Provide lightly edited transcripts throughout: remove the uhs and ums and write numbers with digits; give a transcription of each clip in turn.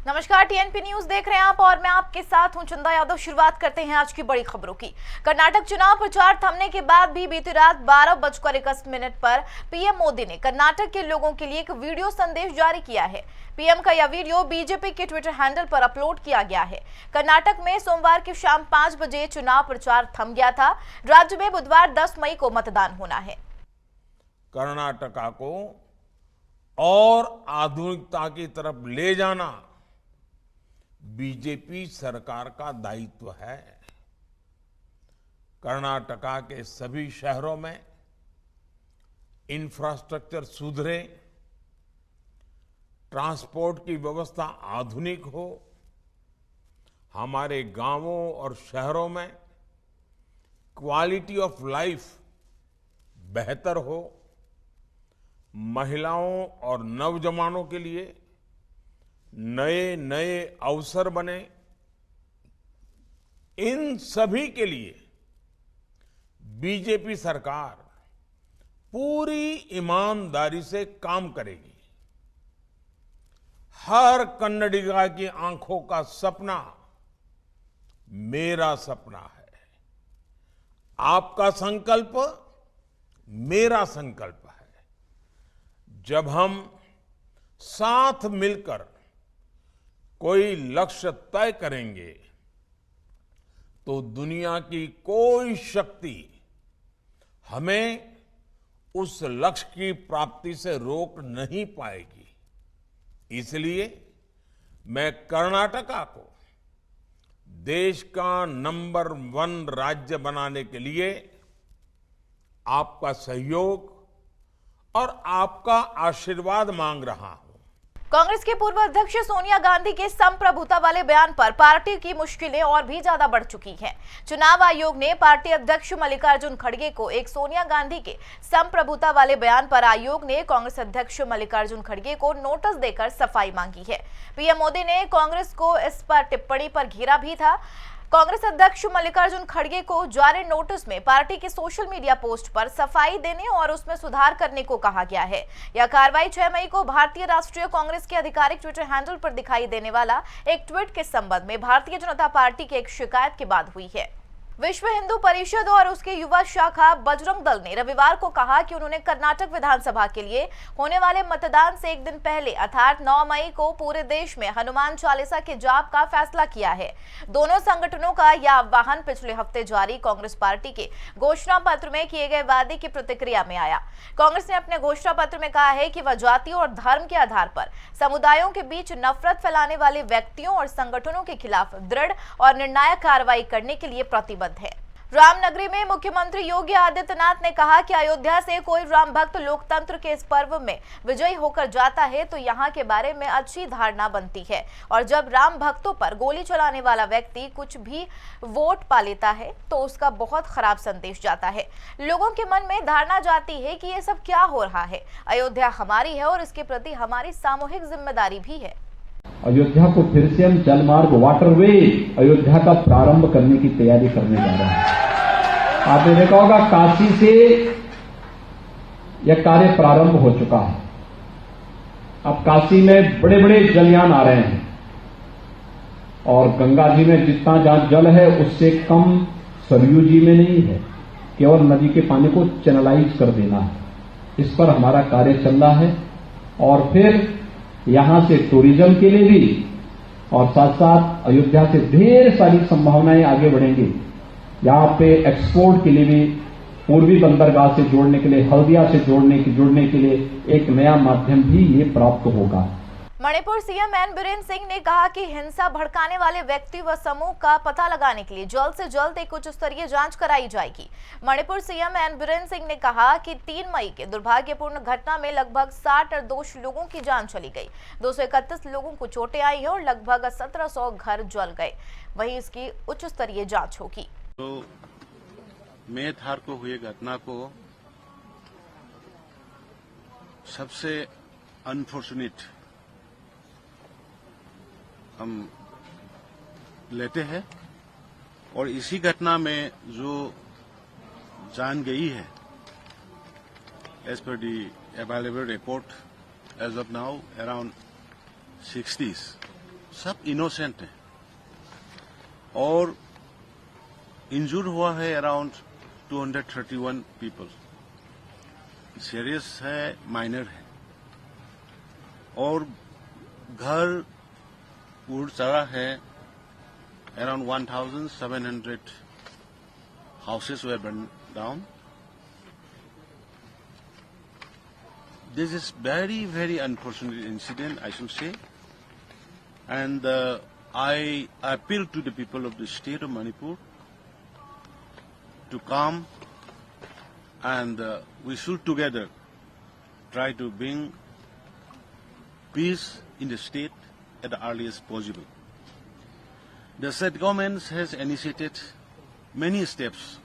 नमस्कार, TNP news देख रहे हैं आप और मैं आपके साथ हूं चंदा यादव। शुरुआत करते हैं आज की बड़ी खबरों की। कर्नाटक चुनाव प्रचार थमने के बाद भी बीती रात 12:21 पर पीएम मोदी ने कर्नाटक के लोगों के लिए एक वीडियो संदेश जारी किया है। पीएम का यह वीडियो बीजेपी के ट्विटर हैंडल पर अपलोड किया गया है। कर्नाटक में सोमवार की शाम 5 बजे चुनाव प्रचार थम गया था। राज्य में बुधवार 10 मई को मतदान होना है। कर्नाटका को और आधुनिकता की तरफ ले जाना बीजेपी सरकार का दायित्व है। कर्नाटका के सभी शहरों में इंफ्रास्ट्रक्चर सुधरे, ट्रांसपोर्ट की व्यवस्था आधुनिक हो, हमारे गांवों और शहरों में क्वालिटी ऑफ लाइफ बेहतर हो, महिलाओं और नौजवानों के लिए नए नए अवसर बने, इन सभी के लिए बीजेपी सरकार पूरी ईमानदारी से काम करेगी। हर कन्नडिगा की आंखों का सपना मेरा सपना है। आपका संकल्प मेरा संकल्प है। जब हम साथ मिलकर कोई लक्ष्य तय करेंगे तो दुनिया की कोई शक्ति हमें उस लक्ष्य की प्राप्ति से रोक नहीं पाएगी। इसलिए मैं कर्नाटका को देश का नंबर 1 राज्य बनाने के लिए आपका सहयोग और आपका आशीर्वाद मांग रहा हूं। कांग्रेस के पूर्व अध्यक्ष सोनिया गांधी के संप्रभुता वाले बयान पर पार्टी की मुश्किलें और भी ज्यादा बढ़ चुकी हैं। चुनाव आयोग ने पार्टी अध्यक्ष मल्लिकार्जुन खड़गे को एक सोनिया गांधी के संप्रभुता वाले बयान पर आयोग ने कांग्रेस अध्यक्ष मल्लिकार्जुन खड़गे को नोटिस देकर सफाई मांगी है। पीएम मोदी ने कांग्रेस को इस पर टिप्पणी पर घेरा भी था। कांग्रेस अध्यक्ष मल्लिकार्जुन खड़गे को जारी नोटिस में पार्टी की सोशल मीडिया पोस्ट पर सफाई देने और उसमें सुधार करने को कहा गया है। यह कार्रवाई 6 मई को भारतीय राष्ट्रीय कांग्रेस के आधिकारिक ट्विटर हैंडल पर दिखाई देने वाला एक ट्वीट के संबंध में भारतीय जनता पार्टी की एक शिकायत के बाद हुई है। विश्व हिंदू परिषद और उसके युवा शाखा बजरंग दल ने रविवार को कहा कि उन्होंने कर्नाटक विधानसभा के लिए होने वाले मतदान से एक दिन पहले अर्थात 9 मई को पूरे देश में हनुमान चालीसा के जाप का फैसला किया है। दोनों संगठनों का यह आह्वान पिछले हफ्ते जारी कांग्रेस पार्टी के घोषणा पत्र में किए गए वादे की प्रतिक्रिया में आया। कांग्रेस ने अपने घोषणा पत्र में कहा है कि वह जाति और धर्म के आधार पर समुदायों के बीच नफरत फैलाने वाले व्यक्तियों और संगठनों के खिलाफ दृढ़ और निर्णायक कार्रवाई करने के लिए प्रतिबद्ध है। रामनगरी में मुख्यमंत्री योगी आदित्यनाथ ने कहा कि अयोध्या से कोई राम भक्त लोकतंत्र के इस पर्व में विजयी होकर जाता है तो यहाँ के बारे में अच्छी धारणा बनती है, और जब राम भक्तों पर गोली चलाने वाला व्यक्ति कुछ भी वोट पा लेता है तो उसका बहुत खराब संदेश जाता है। लोगों के मन में धारणा जाती है कि ये सब क्या हो रहा है। अयोध्या हमारी है और इसके प्रति हमारी सामूहिक जिम्मेदारी भी है। अयोध्या को फिर से हम जलमार्ग वाटरवे अयोध्या का प्रारंभ करने की तैयारी करने जा रहे हैं। आपने देखा होगा काशी से यह कार्य प्रारंभ हो चुका है। अब काशी में बड़े बड़े जलयान आ रहे हैं और गंगा जी में जितना जहां जल है उससे कम सरयू जी में नहीं है। केवल नदी के पानी को चैनलाइज कर देना है। इस पर हमारा कार्य चल रहा है और फिर यहां से टूरिज्म के लिए भी और साथ साथ अयोध्या से ढेर सारी संभावनाएं आगे बढ़ेंगी। यहां पे एक्सपोर्ट के लिए भी पूर्वी बंदरगाह से जोड़ने के लिए, हल्दिया से जुड़ने के लिए एक नया माध्यम भी ये प्राप्त होगा। मणिपुर सीएम एन बीरेन सिंह ने कहा कि हिंसा भड़काने वाले व्यक्ति व समूह का पता लगाने के लिए जल्द से जल्द एक उच्च स्तरीय जांच कराई जाएगी। मणिपुर सीएम एन बीरेन सिंह ने कहा कि 3 मई के दुर्भाग्यपूर्ण घटना में लगभग 60 निर्दोष लोगों की जान चली गई। 231 लोगों को चोटें आई हैं और लगभग 1700 घर जल गए। वहीं इसकी उच्च स्तरीय जांच होगी। तो मई 8 को हुई घटना को सबसे अनफॉर्चुनेट हम लेते हैं और इसी घटना में जो जान गई है, एज पर the available report as of now around 60s सब इनोसेंट हैं और इंजूर हुआ है अराउंड 231 पीपल। सीरियस है, माइनर है और घर उड़ चढ़ा है। Around 1,700 houses were burned down. This is very unfortunate incident, I should say, and I appeal to the people of the state of Manipur to come, and we should together try to bring peace in the state at the earliest possible. The state government has initiated many steps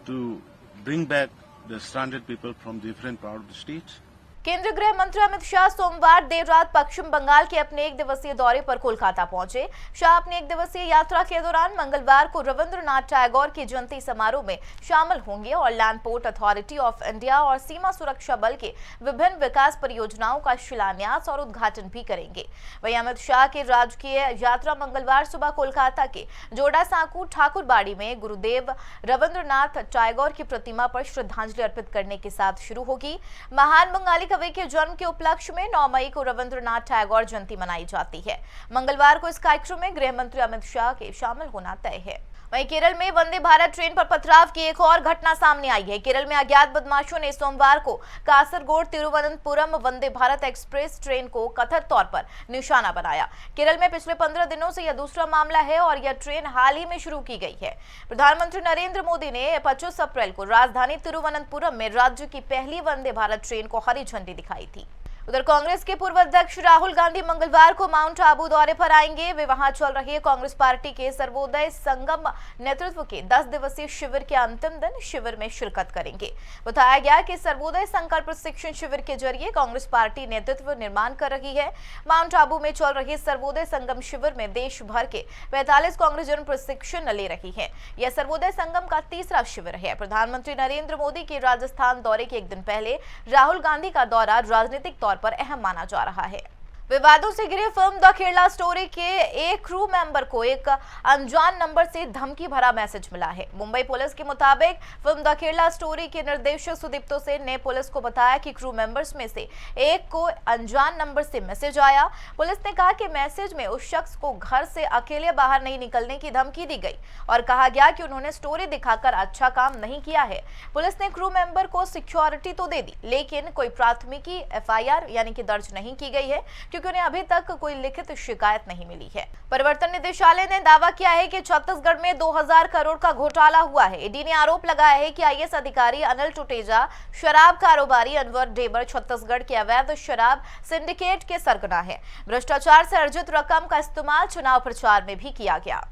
to bring back the stranded people from different parts of the state. केंद्रीय गृह मंत्री अमित शाह सोमवार देर रात पश्चिम बंगाल के अपने एक दिवसीय दौरे पर कोलकाता पहुंचे। शाह अपनी एक दिवसीय यात्रा के दौरान मंगलवार को रविंद्रनाथ टैगोर की जयंती समारोह में शामिल होंगे और land port authority of India और सीमा सुरक्षा बल के विभिन्न विकास परियोजनाओं का शिलान्यास और उद्घाटन भी करेंगे। वहीं अमित शाह की राजकीय यात्रा मंगलवार सुबह कोलकाता के जोड़ा सांकू ठाकुरबाड़ी में गुरुदेव रविंद्रनाथ टैगोर की प्रतिमा पर श्रद्धांजलि अर्पित करने के साथ शुरू होगी। महान बंगाली कवि के जन्म के उपलक्ष्य में 9 मई को रविंद्रनाथ टैगोर जयंती मनाई जाती है। मंगलवार को इस कार्यक्रम में गृह मंत्री अमित शाह के शामिल होना तय है। वहीं केरल में वंदे भारत ट्रेन पर पथराव की एक और घटना सामने आई है। केरल में अज्ञात बदमाशों ने सोमवार को कासरगोड तिरुवनंतपुरम वंदे भारत एक्सप्रेस ट्रेन को कथित तौर पर निशाना बनाया। केरल में पिछले 15 दिनों से यह दूसरा मामला है और यह ट्रेन हाल ही में शुरू की गई है। प्रधानमंत्री नरेंद्र मोदी ने 25 अप्रैल को राजधानी तिरुवनंतपुरम में राज्य की पहली वंदे भारत ट्रेन को हरी झंडी दिखाई थी। उधर कांग्रेस के पूर्व अध्यक्ष राहुल गांधी मंगलवार को माउंट आबू दौरे पर आएंगे। वे वहां चल रही कांग्रेस पार्टी के सर्वोदय संगम नेतृत्व के 10 दिवसीय शिविर के अंतिम दिन शिविर में शिरकत करेंगे। बताया गया कि सर्वोदय संकल्प प्रशिक्षण शिविर के जरिए कांग्रेस पार्टी नेतृत्व निर्माण कर रही है। माउंट आबू में चल रही सर्वोदय संगम शिविर में देश भर के 45 कांग्रेस जन प्रशिक्षण ले रही है। यह सर्वोदय संगम का तीसरा शिविर है। प्रधानमंत्री नरेंद्र मोदी के राजस्थान दौरे के एक दिन पहले राहुल गांधी का दौरा राजनीतिक तौर पर अहम माना जा रहा है। विवादों से घिरी फिल्म द केरला स्टोरी के एक क्रू मेंबर को एक अनजान नंबर से धमकी भरा मैसेज मिला है। मुंबई पुलिस के मुताबिक फिल्म द केरला स्टोरी के निर्देशक सुदीप्तो सेन ने पुलिस को बताया कि क्रू मेंबर्स में से एक को अनजान नंबर से मैसेज आया। पुलिस ने कहा कि मैसेज में उस शख्स को घर से अकेले बाहर नहीं निकलने की धमकी दी गई और कहा गया कि उन्होंने स्टोरी दिखाकर अच्छा काम नहीं किया है। पुलिस ने क्रू मेंबर को सिक्योरिटी तो दे दी, लेकिन कोई प्राथमिकी FIR यानी कि दर्ज नहीं की गई है क्योंकि उन्हें अभी तक कोई लिखित शिकायत नहीं मिली है। परिवर्तन निदेशालय ने दावा किया है कि छत्तीसगढ़ में 2000 करोड़ का घोटाला हुआ है। ईडी ने आरोप लगाया है कि IAS अधिकारी अनिल टुटेजा, शराब कारोबारी अनवर डेबर छत्तीसगढ़ के अवैध शराब सिंडिकेट के सरगना है। भ्रष्टाचार से अर्जित रकम का इस्तेमाल चुनाव प्रचार में भी किया गया।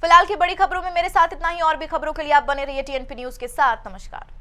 फिलहाल की बड़ी खबरों में मेरे साथ इतना ही। और भी खबरों के लिए आप बने रहिए TNP न्यूज के साथ। नमस्कार।